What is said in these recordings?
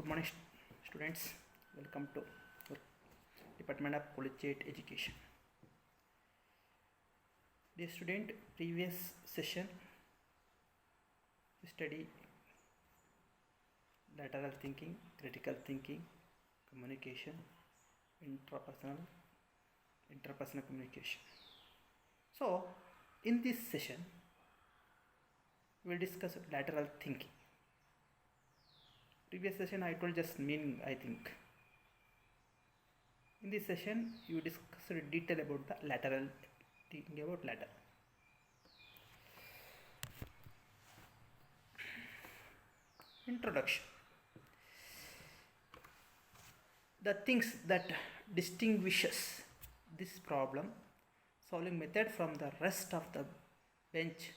morning, students. Welcome to our Department of Collegiate Education. Dear student, previous session we study lateral thinking, critical thinking, communication, interpersonal communication. So, in this session, we will discuss lateral thinking. Previous session I told just meaning, I think. In this session you discuss detail about the lateral thinking about lateral. Introduction. The things that distinguishes this problem solving method from the rest of the bench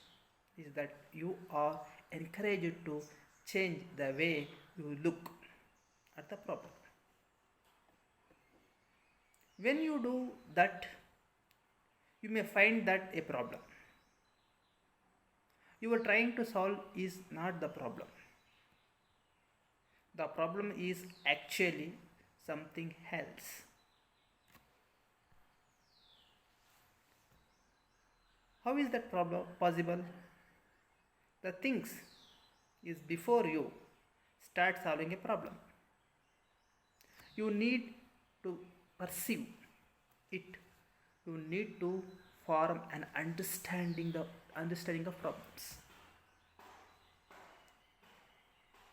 is that you are encouraged to change the way you look at the problem. When you do that, you may find that a problem you are trying to solve is not the problem. The problem is actually something else. How is that problem possible? The things is before you start solving a problem. You need to perceive it. You need to form an understanding of problems.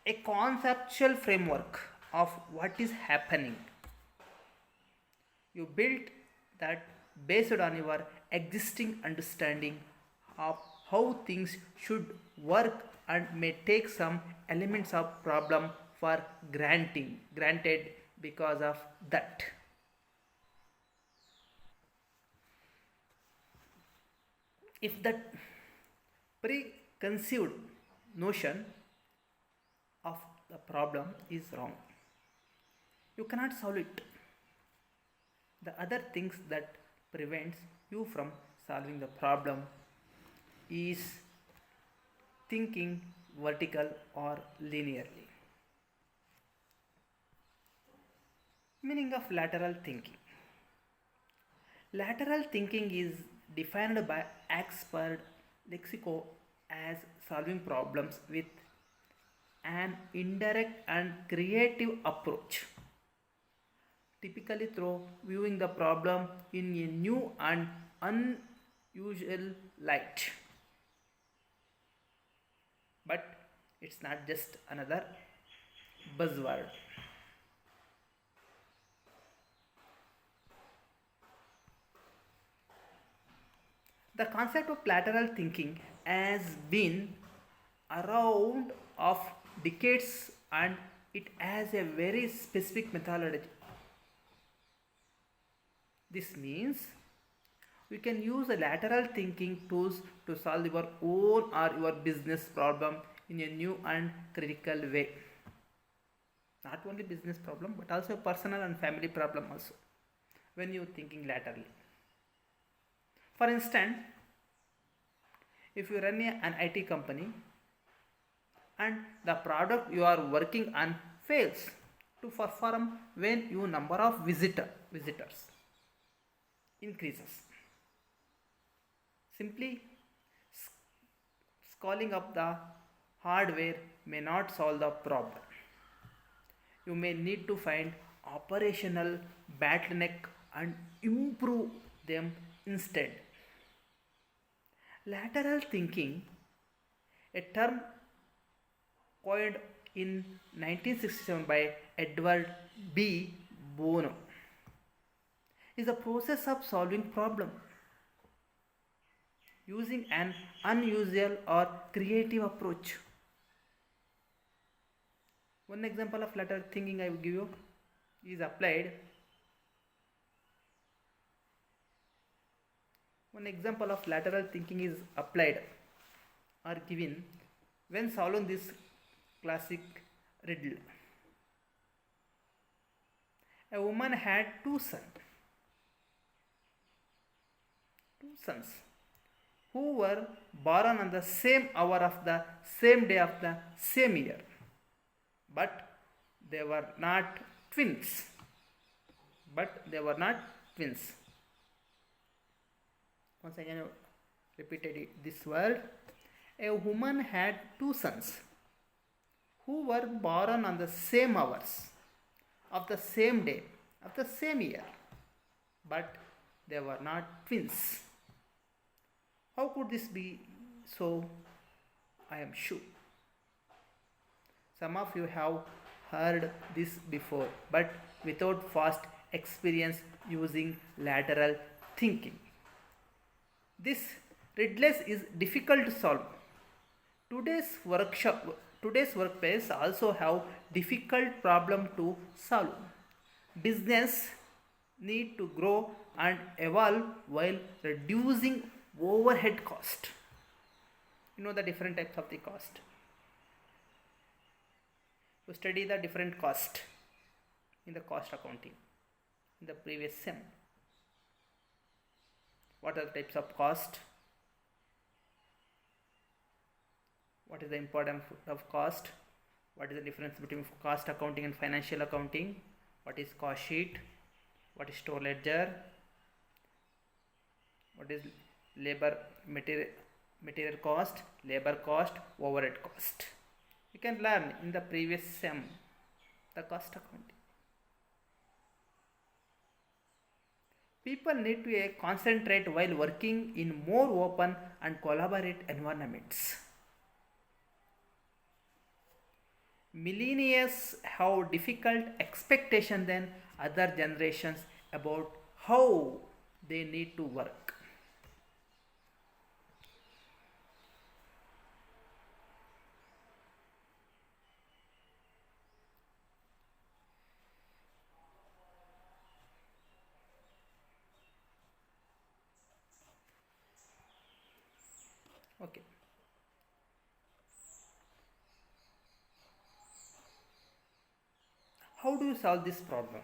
A conceptual framework of what is happening. You build that based on your existing understanding of how things should work and may take some elements of problem for granted because of that. If that preconceived notion of the problem is wrong, you cannot solve it. The other things that prevents you from solving the problem is thinking vertical or linearly. Meaning of lateral thinking. Lateral thinking is defined by Oxford Lexico as solving problems with an indirect and creative approach, typically through viewing the problem in a new and unusual light. But it's not just another buzzword. The concept of lateral thinking has been around of decades and it has a very specific methodology. This means we can use a lateral thinking tools to solve your own or your business problem in a new and critical way. Not only business problem but also personal and family problem also when you thinking laterally. For instance, if you run an IT company and the product you are working on fails to perform when your number of visitors increases. Simply scaling up the hardware may not solve the problem. You may need to find operational bottleneck and improve them instead. Lateral thinking, a term coined in 1967 by Edward B. Bono, is a process of solving problem using an unusual or creative approach. One example of lateral thinking I will give you is applied. One example of lateral thinking is applied or given when solving this classic riddle. A woman had two sons who were born on the same hour of the same day of the same year, but they were not twins. But they were not twins. Once again, I repeated this word. A woman had two sons who were born on the same hours of the same day of the same year, but they were not twins. How could this be so? I am sure some of you have heard this before, but without fast experience using lateral thinking. This riddle is difficult to solve. Today's workplace also have difficult problem to solve. Business need to grow and evolve while reducing overhead cost. You know the different types of the cost. You study the different cost in the cost accounting in the previous sem. What are the types of cost? What is the importance of cost? What is the difference between cost accounting and financial accounting? What is cost sheet? What is store ledger? What is material cost, labor cost, overhead cost? You can learn in the previous sem the cost accounting. People need to concentrate while working in more open and collaborate environments. Millennials have difficult expectation than other generations about how they need to work. Okay. How do you solve this problem?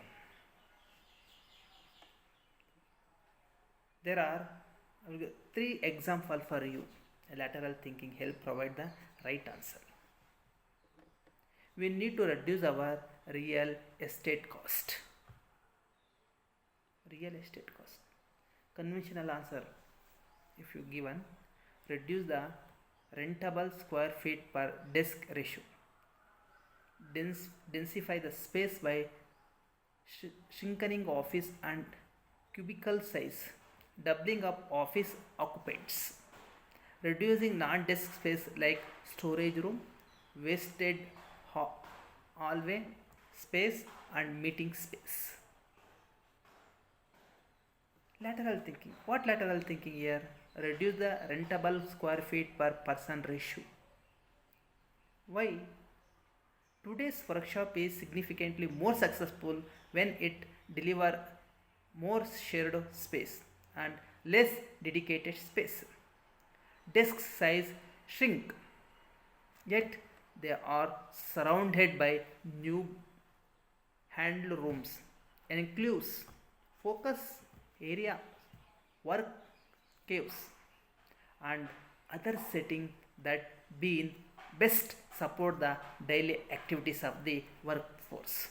There are three examples for you. Lateral thinking help provide the right answer. We need to reduce our real estate cost. Real estate cost. Conventional answer, if you given, reduce the rentable square feet per desk ratio. Densify the space by shrinking office and cubicle size, doubling up office occupants, reducing non-desk space like storage room, wasted hallway space and meeting space. Lateral thinking. What lateral thinking here? Reduce the rentable square feet per person ratio. Why? Today's workshop is significantly more successful when it delivers more shared space and less dedicated space. Desk size shrink, yet they are surrounded by new handle rooms, enclosed focus area, work caves and other settings that being best support the daily activities of the workforce.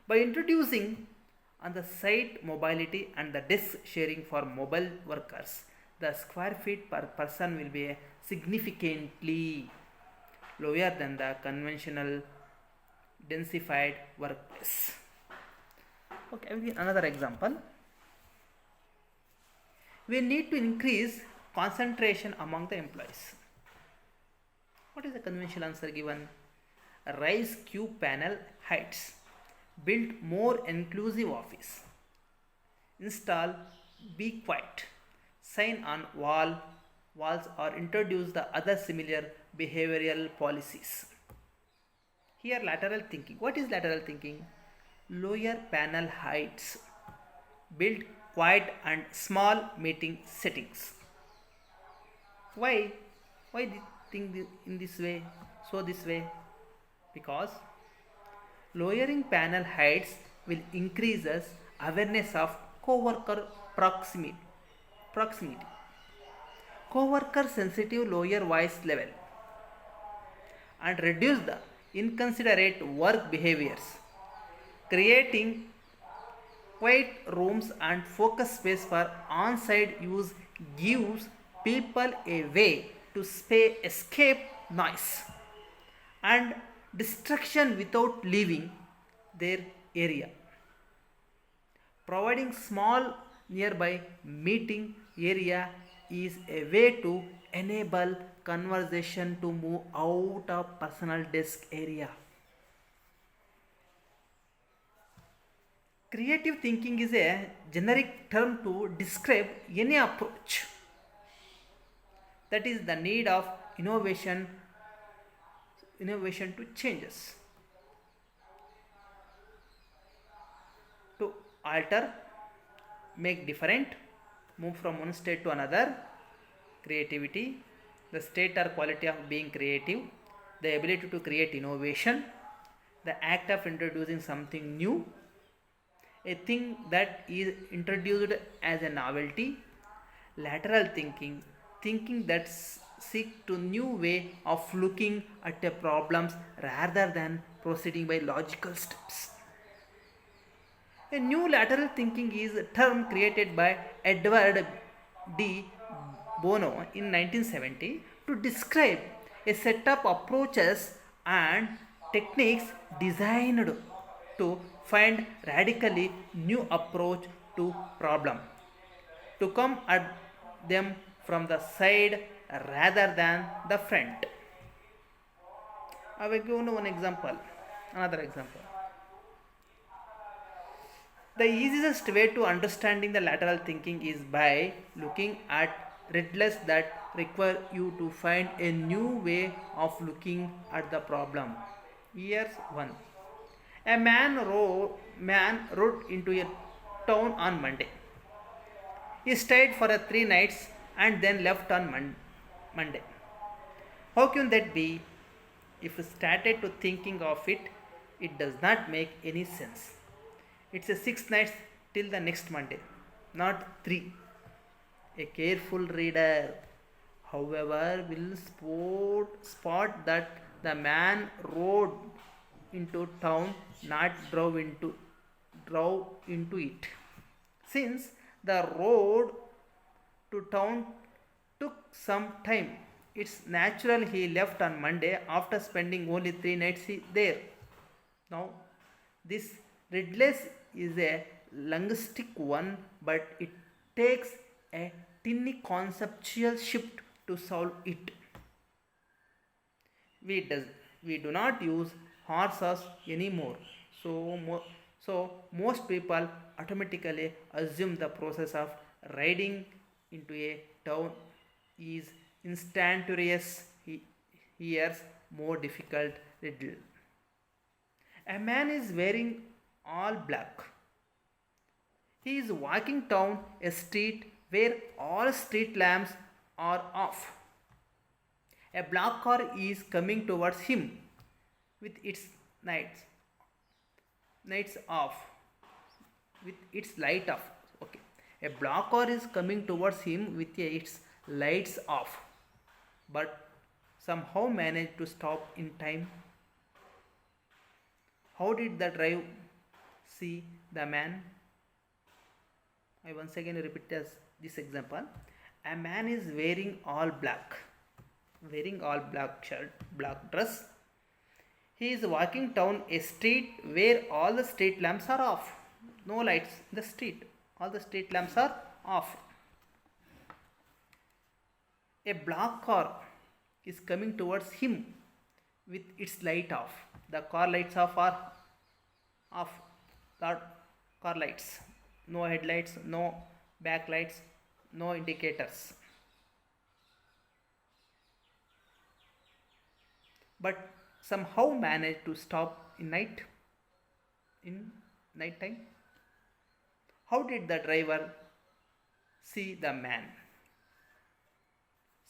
By introducing on the site mobility and the desk sharing for mobile workers, the square feet per person will be significantly lower than the conventional densified workplace. Okay, I will give another example. We need to increase concentration among the employees. What is the conventional answer given? Raise queue panel heights, build more inclusive office, install be quiet, sign on walls or introduce the other similar behavioral policies. Here lateral thinking. What is lateral thinking? Lower panel heights, build quiet and small meeting settings. Why think in this way? So this way, because lowering panel heights will increase awareness of co-worker proximity, co-worker sensitive lower voice level and reduce the inconsiderate work behaviors. Creating quiet rooms and focus space for on-site use gives people a way to escape noise and distraction without leaving their area. Providing small nearby meeting area is a way to enable conversation to move out of personal desk area. Creative thinking is a generic term to describe any approach that is the need of innovation to changes, to alter, make different, move from one state to another. Creativity, the state or quality of being creative, the ability to create innovation, the act of introducing something new, a thing that is introduced as a novelty. Lateral thinking, thinking that seek to new way of looking at a problems rather than proceeding by logical steps. A new lateral thinking is a term created by Edward D. Bono in 1970 to describe a set of approaches and techniques designed to find radically new approach to problem, to come at them from the side rather than the front. I will give you one example, another example. The easiest way to understanding the lateral thinking is by looking at riddles that require you to find a new way of looking at the problem. Here's one. A man rode into a town on Monday. He stayed for 3 nights and then left on Monday. How can that be? If you started to thinking of it, it does not make any sense. It's a 6 nights till the next Monday, not 3. A careful reader, however, will spot that the man rode into town, not drove into it. Since the road to town took some time, it's natural he left on Monday after spending only 3 nights there. Now, this riddle is a linguistic one, but it takes a tiny conceptual shift to solve it. We do not use horses anymore, so most people automatically assume the process of riding into a town is instantaneous. Here's more difficult riddle. A man is wearing all black. He is walking down a street where all street lamps are off. A black car is coming towards him with its lights off. With its light off. Okay. A black car is coming towards him with its lights off, but somehow managed to stop in time. How did the driver see the man? I once again repeat this example. A man is wearing all black shirt, black dress. He is walking down a street where all the street lamps are off. No lights in the street. All the street lamps are off. A black car is coming towards him with its light off. The car lights off are off. Car lights. No headlights, no backlights, no indicators. But somehow managed to stop in night time. How did the driver see the man?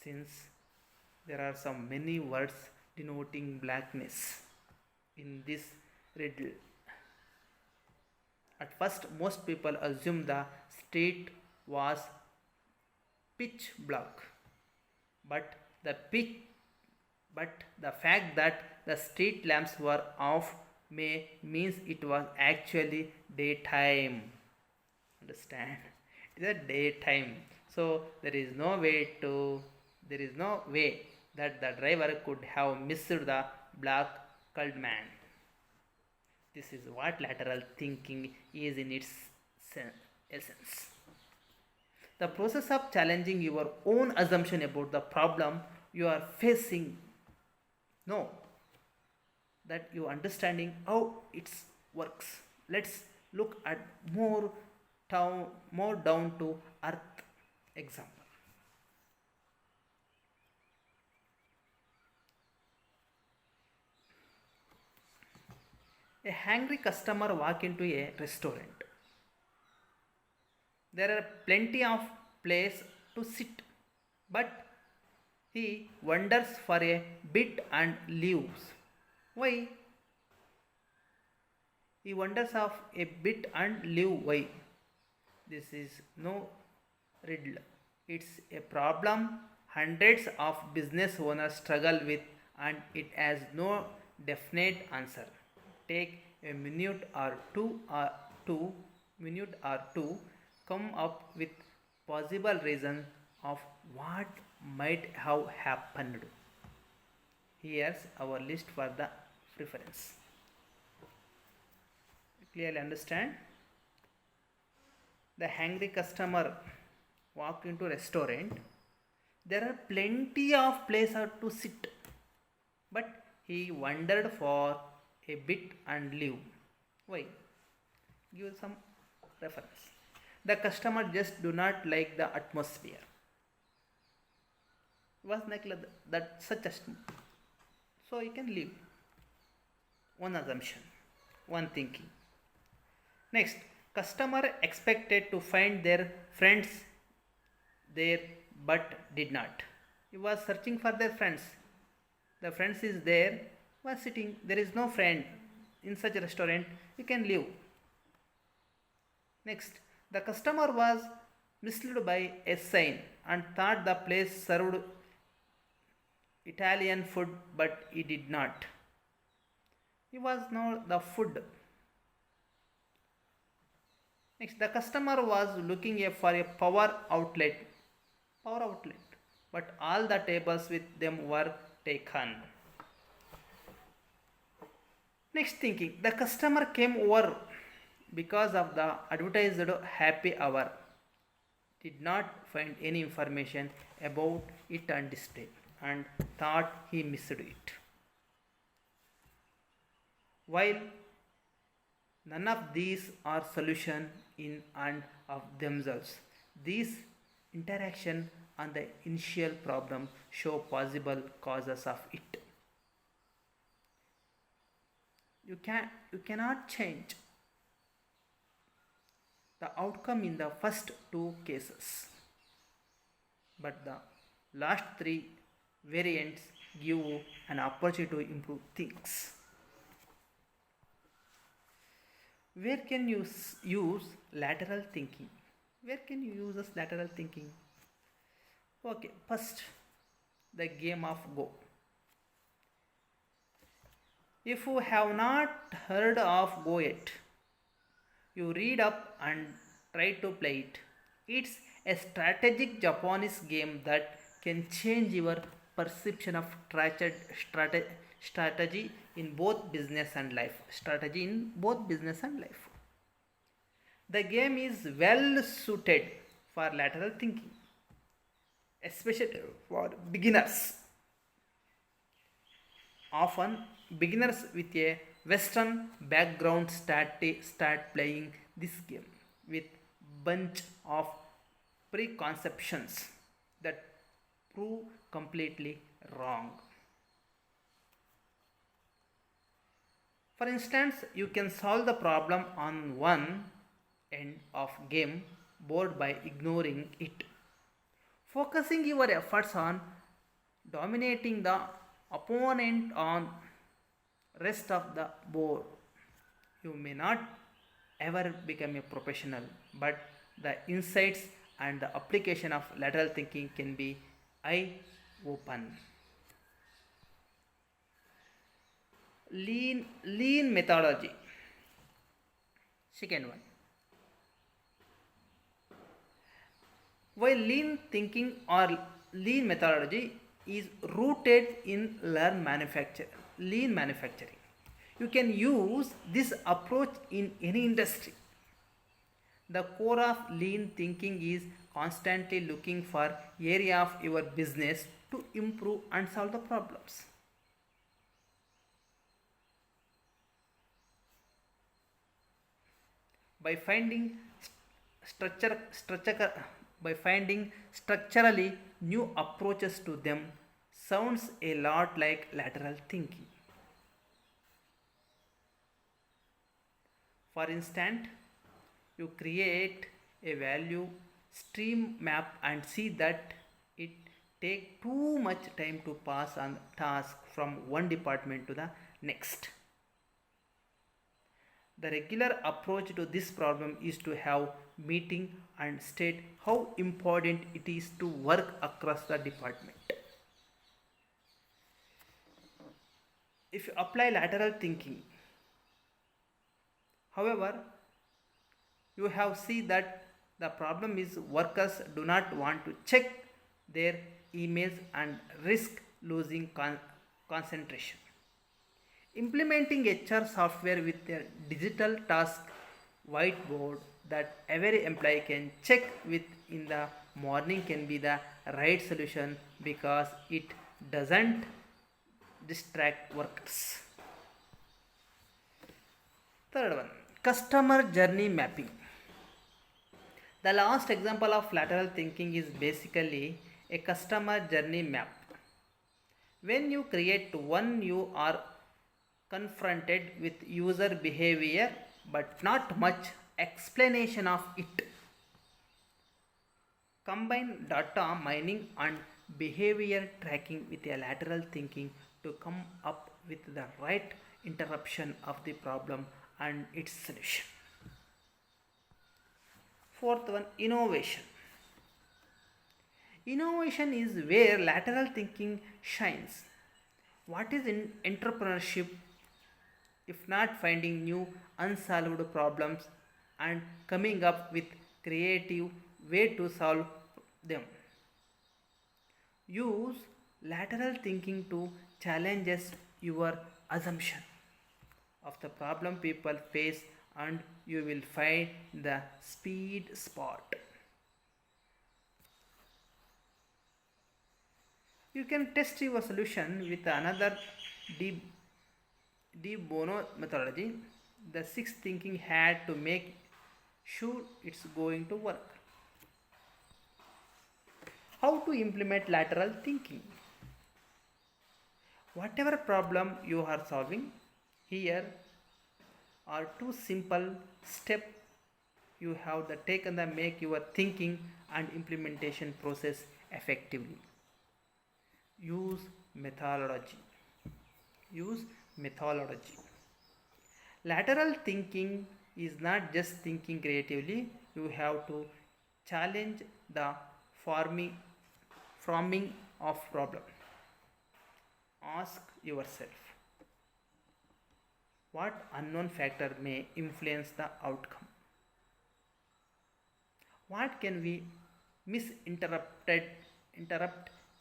Since there are some many words denoting blackness in this riddle. At first, most people assume the street was pitch black, but the But the fact that the street lamps were off may means it was actually daytime. Understand? It is a daytime. So there is no way that the driver could have missed the black cult man. This is what lateral thinking is in its essence. The process of challenging your own assumption about the problem you are facing. No, that you understanding how it works. Let's look at more down to earth example. A hungry customer walk into a restaurant. There are plenty of place to sit, but he wanders for a bit and leaves. Why? He wanders off a bit and leave. Why? This is no riddle. It's a problem hundreds of business owners struggle with and it has no definite answer. Take a minute or two, come up with possible reason of what might have happened. Here's our list for the preference. Clearly understand? The hungry customer walked into a restaurant. There are plenty of places to sit, but he wandered for a bit and leave. Why? Give some reference. The customer just do not like the atmosphere. It was like that such a so you can leave. One assumption, one thinking. Next, customer expected to find their friends there but did not. He was searching for their friends. The friends is there, was sitting. There is no friend in such a restaurant. You can leave. Next, the customer was misled by a sign and thought the place served Italian food, but he did not. He was not the food. Next, the customer was looking for a power outlet, but all the tables with them were taken. Next thinking, the customer came over because of the advertised happy hour, did not find any information about it on display and thought he missed it. While none of these are solution in and of themselves, these interaction on the initial problem show possible causes of it. You cannot change the outcome in the first two cases, but the last three variants give you an opportunity to improve things. Where can you use lateral thinking? Where can you use this lateral thinking? Okay, first, the game of Go. If you have not heard of Go yet, you read up and try to play it. It's a strategic Japanese game that can change your perception of strategy in both business and life. Strategy in both business and life. The game is well suited for lateral thinking, especially for beginners. Often, beginners with a Western background start playing this game with bunch of preconceptions that prove completely wrong. For instance, you can solve the problem on one end of game board by ignoring it, focusing your efforts on dominating the opponent on rest of the board. You may not ever become a professional, but the insights and the application of lateral thinking can be eye open. Lean methodology. Second one, while lean thinking or lean methodology is rooted in lean manufacturing. You can use this approach in any industry. The core of lean thinking is constantly looking for area of your business to improve and solve the problems. By finding structure by finding structurally new approaches to them sounds a lot like lateral thinking. For instance, you create a value stream map and see that it take too much time to pass on task from one department to the next. The regular approach to this problem is to have meeting and state how important it is to work across the department. If you apply lateral thinking, however, you have seen that the problem is workers do not want to check their emails and risk losing concentration. Implementing HR software with a digital task whiteboard that every employee can check with in the morning can be the right solution because it doesn't distract workers. Third one, customer journey mapping. The last example of lateral thinking is basically a customer journey map. When you create one, you are confronted with user behavior but not much explanation of it. Combine data mining and behavior tracking with a lateral thinking to come up with the right interruption of the problem and its solution. Fourth one, innovation. Innovation is where lateral thinking shines. What is entrepreneurship if not finding new unsolved problems and coming up with creative way to solve them? Use lateral thinking to challenge your assumption of the problem people face and you will find the speed spot. You can test your solution with another De Bono methodology. The sixth thinking had to make sure it's going to work. How to implement lateral thinking? Whatever problem you are solving, here are two simple steps you have taken that make your thinking and implementation process effectively. Use methodology. Use methodology. Lateral thinking is not just thinking creatively, you have to challenge the framing of problem. Ask yourself, what unknown factor may influence the outcome? What can we interrupt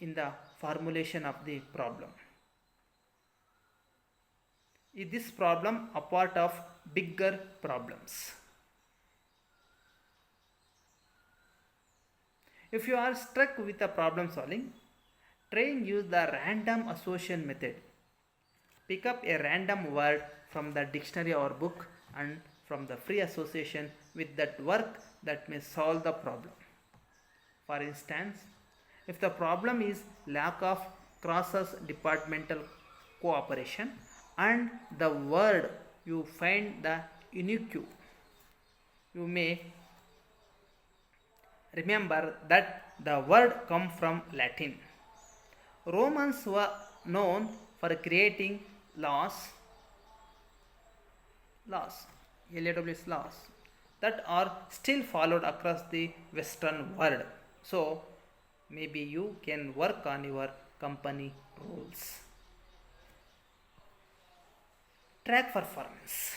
in the formulation of the problem? Is this problem a part of bigger problems? If you are stuck with a problem solving, try and use the random association method. Pick up a random word from the dictionary or book and from the free association with that work that may solve the problem. For instance, if the problem is lack of crosses departmental cooperation and the word you find the unique, you may remember that the word come from Latin. Romans were known for creating laws that are still followed across the Western world. So maybe you can work on your company rules. Track performance.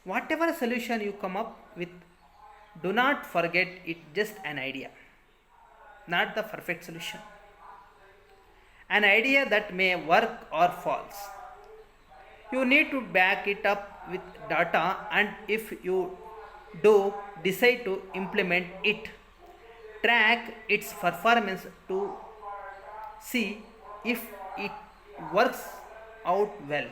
Whatever solution you come up with, do not forget it's just an idea, not the perfect solution. An idea that may work or false. You need to back it up with data, and if you do decide to implement it, track its performance to see if it works out well.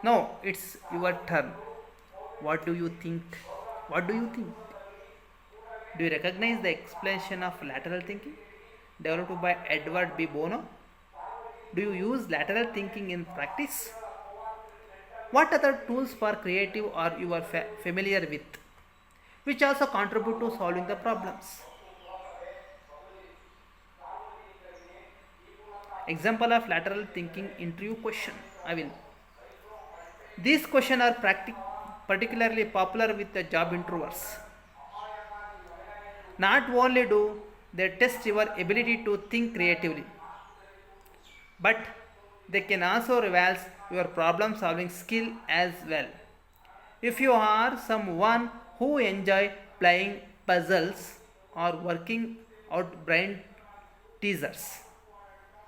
Now it's your turn. What do you think? What do you think? Do you recognize the explanation of lateral thinking developed by Edward B. Bono? Do you use lateral thinking in practice? What other tools for creative are you are familiar with, which also contribute to solving the problems? Example of lateral thinking interview question. I will. These questions are particularly popular with the job interviewers. Not only do they test your ability to think creatively, but they can also reveal your problem solving skill as well. If you are someone who enjoy playing puzzles or working out brain teasers,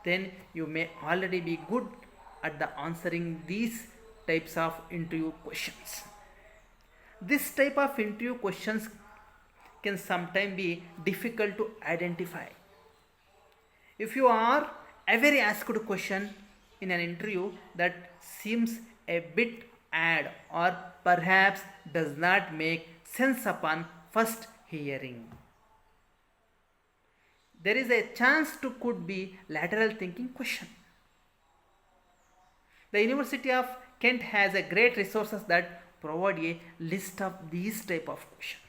then you may already be good at the answering these types of interview questions. This type of interview questions can sometimes be difficult to identify. If you are ever asked a question in an interview that seems a bit odd or perhaps does not make sense upon first hearing, there is a chance to could be lateral thinking question. The University of Kent has a great resources that provide a list of these type of questions.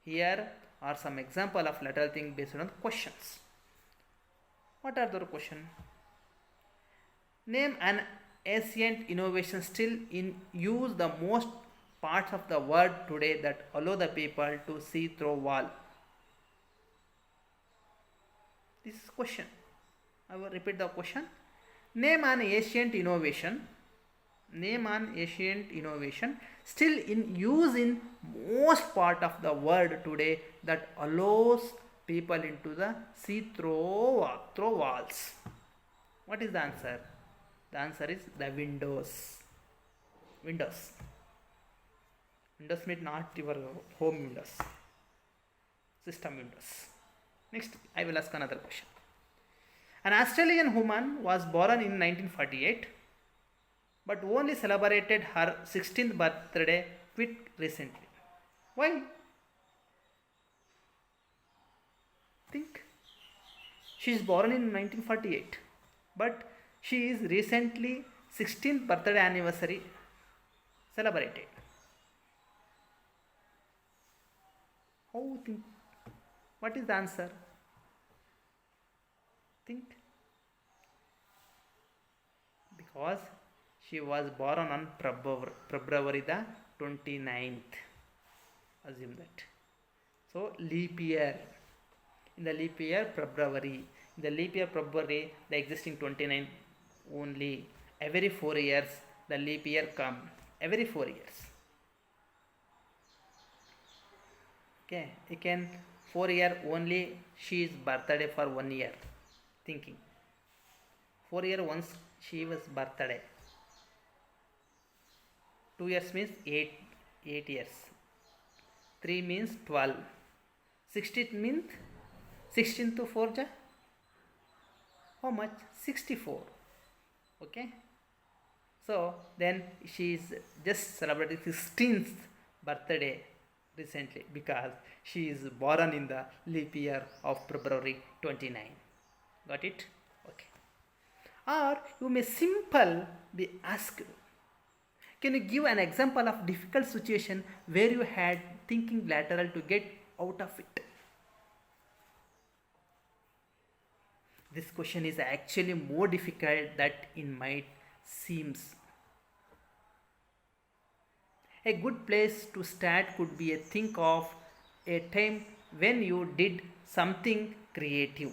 Here are some example of lateral thinking based on questions. What are the questions? Name an ancient innovation still in use the most parts of the world today that allow the people to see through wall. This is question. I will repeat the question. Name an ancient innovation. Name an ancient innovation still in use in most part of the world today that allows people into the see through walls. What is the answer? The answer is the windows. Windows. Windows means not your home windows. System windows. Next, I will ask another question. An Australian woman was born in 1948 but only celebrated her 16th birthday quite recently. Why? Think. She is born in 1948 but she is recently 16th birthday anniversary celebrated. How think? What is the answer? Think. Because she was born on February the 29th. Assume that. So leap year. In the leap year February. In the leap year February, the existing 29 only. Every 4 years the leap year come. Every 4 years. Okay. You can 4 year only she is birthday for 1 year. Thinking. 4 year once she was birthday. 2 years means 8 years. 3 means 12. 16th means 16 to 4 ja? How much? 64. Okay. So then she is just celebrating 16th birthday recently because she is born in the leap year of February 29. Got it? Okay. Or you may simple be asked, can you give an example of difficult situation where you had thinking lateral to get out of it? This question is actually more difficult than it might seems. A good place to start could be a think of a time when you did something creative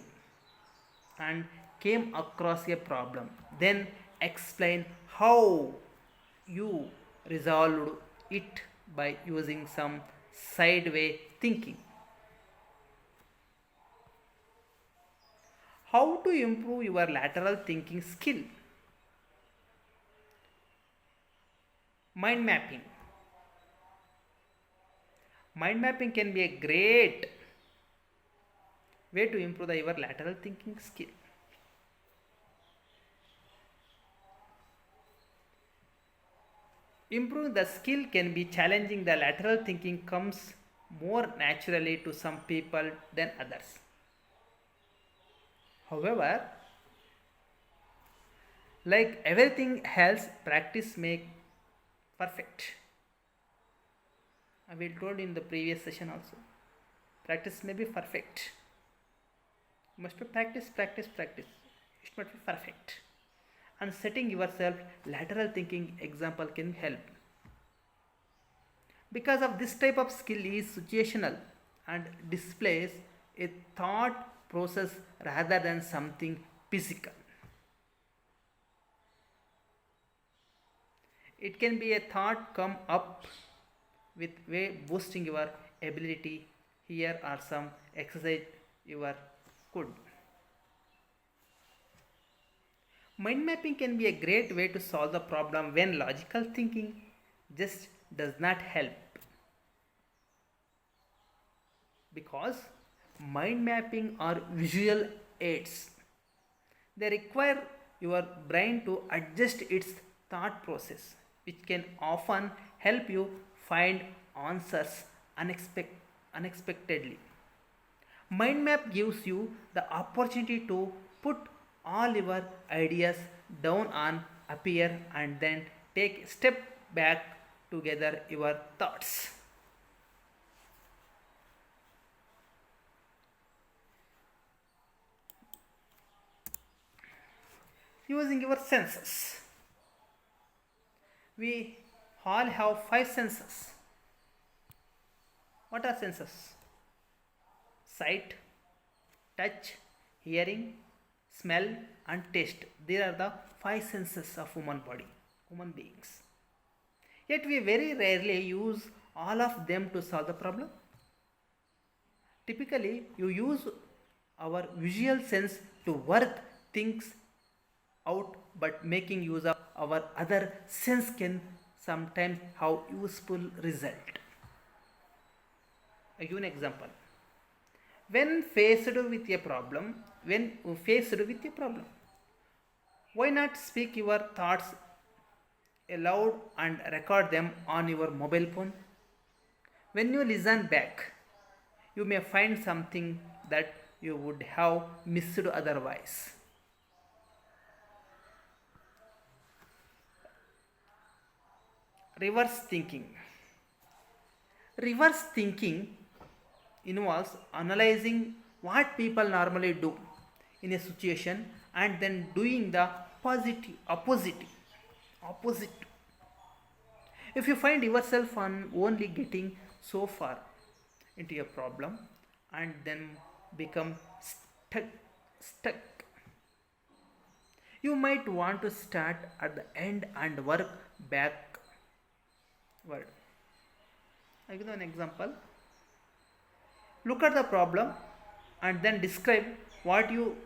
and came across a problem, then explain how you resolved it by using some sideway thinking. How to improve your lateral thinking skill? Mind mapping. Mind mapping can be a great way to improve your lateral thinking skill. Improving the skill can be challenging. The lateral thinking comes more naturally to some people than others. However, like everything else, practice makes perfect. I will told in the previous session also. Practice may be perfect. You must be practice, practice, practice. It must be perfect. And setting yourself lateral thinking example can help. Because of this type of skill is situational and displays a thought process rather than something physical. It can be a thought come up with way boosting your ability. Here are some exercise you are could. Mind mapping can be a great way to solve the problem when logical thinking just does not help. Because mind mapping are visual aids. They require your brain to adjust its thought process, which can often help you find answers unexpectedly. Mind map gives you the opportunity to put all your ideas down on paper and then take a step back to gather your thoughts. Using your senses. We all have five senses. What are senses? Sight, touch, hearing, smell and taste. These are the five senses of human body, human beings. Yet we very rarely use all of them to solve the problem. Typically, you use our visual sense to work things out, but making use of our other sense can sometimes have useful result. I give an example. When faced with a problem, why not speak your thoughts aloud and record them on your mobile phone? When you listen back, you may find something that you would have missed otherwise. Reverse thinking. Reverse thinking involves analyzing what people normally do in a situation and then doing the positive opposite. If you find yourself on only getting so far into a problem and then become stuck, you might want to start at the end and work backward. I give an example. Look at the problem and then describe what you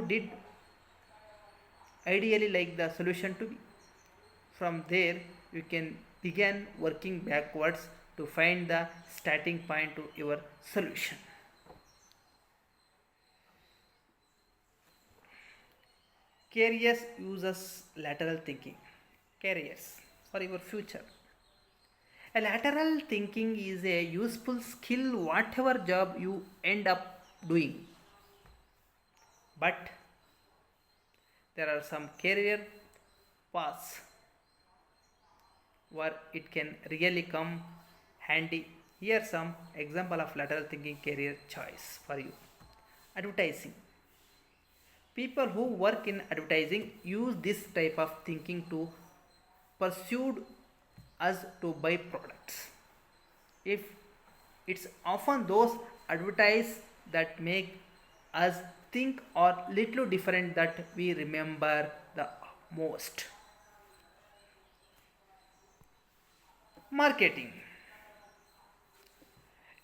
did ideally like the solution to be. From there, you can begin working backwards to find the starting point to your solution. Careers uses lateral thinking. Careers for your future. A lateral thinking is a useful skill whatever job you end up doing. But there are some career paths where it can really come handy. Here are some example of lateral thinking career choice for you. Advertising. People who work in advertising use this type of thinking to pursue us to buy products. If it's often those advertise that make us think or little different that we remember the most. Marketing.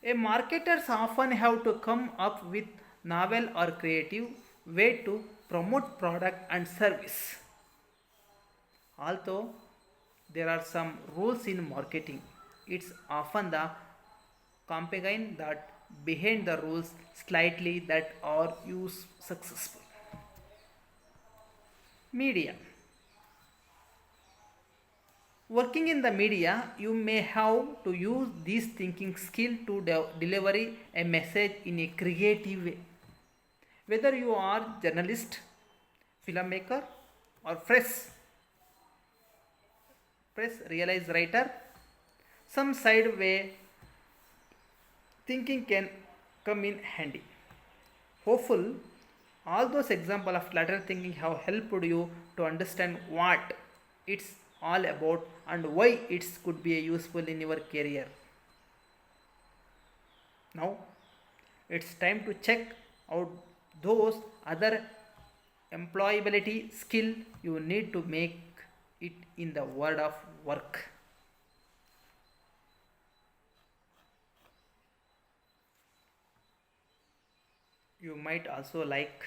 A marketers often have to come up with novel or creative way to promote product and service. Although there are some rules in marketing, it's often the campaign that behind the rules slightly that are used successful. Media. Working in the media, you may have to use this thinking skill to deliver a message in a creative way. Whether you are journalist, filmmaker, or press realize writer, some side way thinking can come in handy. Hopeful, all those examples of lateral thinking have helped you to understand what it's all about and why it could be useful in your career. Now, it's time to check out those other employability skill you need to make it in the world of work. You might also like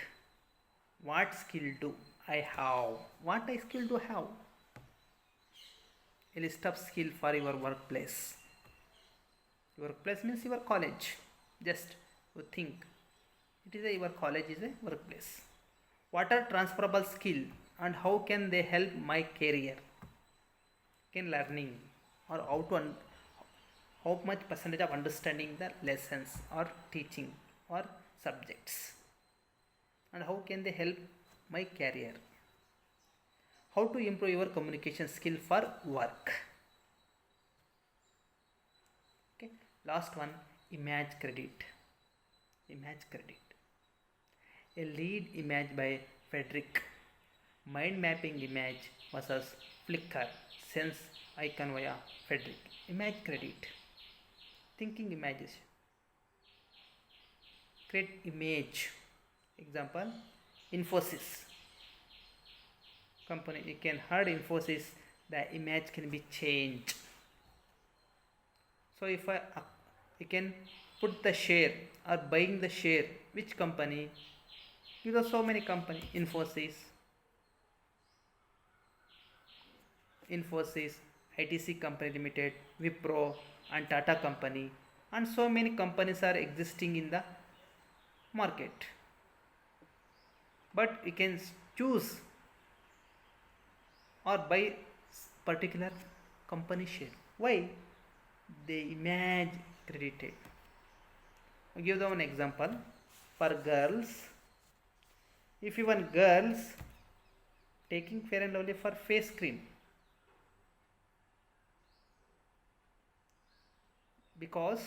what skill do I have? What I skill do have? A list of skill for your workplace. Your workplace means your college. Just you think your college is a workplace. What are transferable skill and how can they help my career? Can learning or how much percentage of understanding the lessons or teaching or subjects, and how can they help my career? How to improve your communication skill for work. Okay, last one, image credit. A lead image by Frederick. Mind mapping image versus Flickr. Sense icon via Frederick. Image credit. Thinking images. Create image. Example, Infosys company. You can heard Infosys, the image can be changed. So if you can put the share or buying the share, which company? There are so many company. Infosys, ITC Company Limited, Wipro and Tata Company, and so many companies are existing in the market. But you can choose or buy particular company share. Why? The image credited. I'll give them an example. For girls, if you want girls taking Fair and Lovely for face cream, because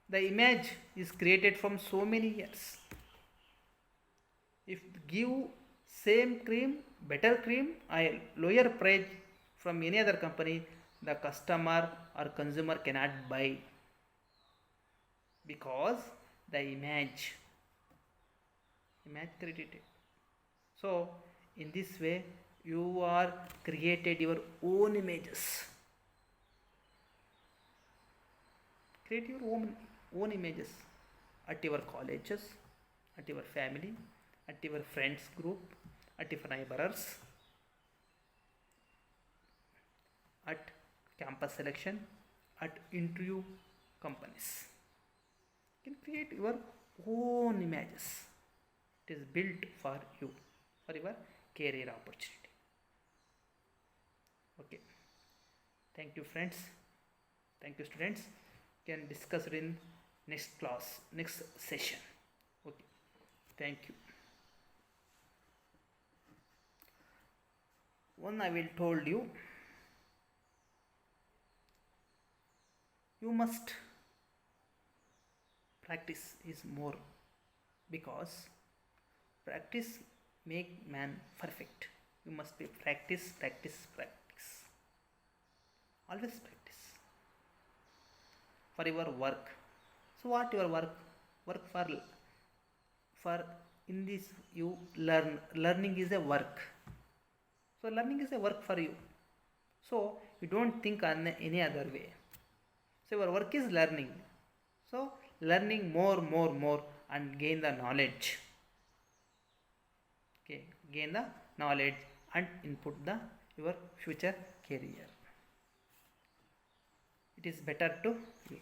the image is created from so many years. If give same cream, better cream, a lower price from any other company, the customer or consumer cannot buy, because the image credited. So in this way you are created your own images. Create your own images at your colleges, at your family, at your friends group, at your neighbors, at campus selection, at interview companies. You can create your own images. It is built for you, for your career opportunity. Okay. Thank you, friends. Thank you, students. Can discuss it in next class, next session. Okay. Thank you. One I will told you, you must practice is more, because practice make man perfect. You must be practice. Always practice for your work. So what your work for in this you learning is a work. So learning is a work for you. So you don't think on any other way. So your work is learning. So learning more and gain the knowledge. Okay, gain the knowledge and input the your future career. It is better to you.